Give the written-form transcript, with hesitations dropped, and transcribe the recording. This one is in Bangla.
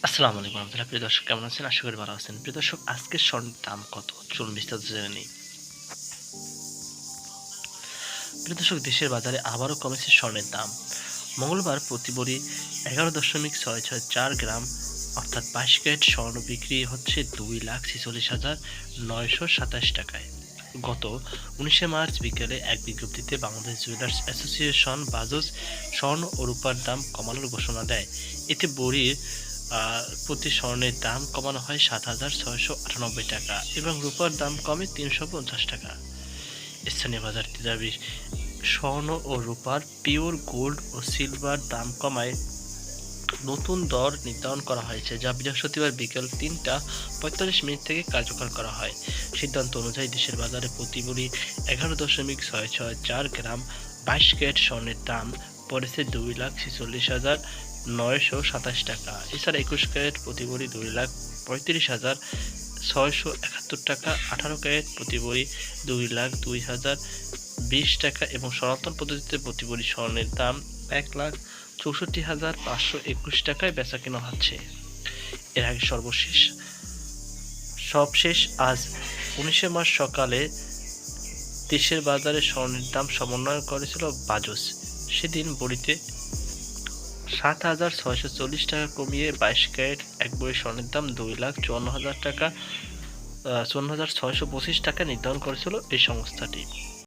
আসসালামু আলাইকুম রহমতুল্লাহ। প্রিয় দর্শক কেমন আছেন? আশা করি ভালো আছেন। প্রিয় দর্শক আজকের স্বর্ণের দাম কত? চলুন বিস্তারিত জেনে নিই। প্রিয় দর্শক দেশের বাজারে আবারও কমেছে স্বর্ণের দাম। মঙ্গলবার প্রতি ভরি 11.664 গ্রাম অর্থাৎ 22 ক্যারেট স্বর্ণ বিক্রি হচ্ছে 2,46,927 টাকায়। গত 19শে মার্চ বিকেলে এক বিজ্ঞপ্তিতে বাংলাদেশ জুয়েলার্স অ্যাসোসিয়েশন বাজুস স্বর্ণ ও রূপার দাম কমানোর ঘোষণা দেয়। এতে ভরির প্রতি স্বর্ণের দাম কমানো হয় 7,698 টাকা এবং রূপার দাম কমে 350 টাকা। স্থানীয় বাজারটি দাবি স্বর্ণ ও রূপার পিওর গোল্ড ও সিলভার দাম কমায় নতুন দর নির্ধারণ করা হয়েছে, যা বৃহস্পতিবার বিকেল ৩টা ৪৫ থেকে কার্যকর করা হয়। সিদ্ধান্ত অনুযায়ী দেশের বাজারে প্রতি ভরি 11.664 গ্রাম 22 ক্যারেট স্বর্ণের দাম পড়েছে 2,46,927 টাকা। এছাড়া 21 ক্যারেট প্রতি ভরি 2,35,671 টাকা, 18 ক্যারেট প্রতি ভরি 2,02,020 টাকা এবং সনাতন পদ্ধতিতে প্রতি ভরি স্বর্ণের দাম 1,64,521 টাকায় বেচাকেনা হচ্ছে। এর আগে সবশেষ আজ 19শে মার্চ সকালে দেশের বাজারে স্বর্ণের দাম সমন্বয় করেছিল বাজুস। সেদিন ভরিতে 7,640 টাকা কমিয়ে 22 ক্যারেট এক ভরি স্বর্ণের দাম 2,54,625 টাকা নির্ধারণ করেছিল এই সংস্থাটি।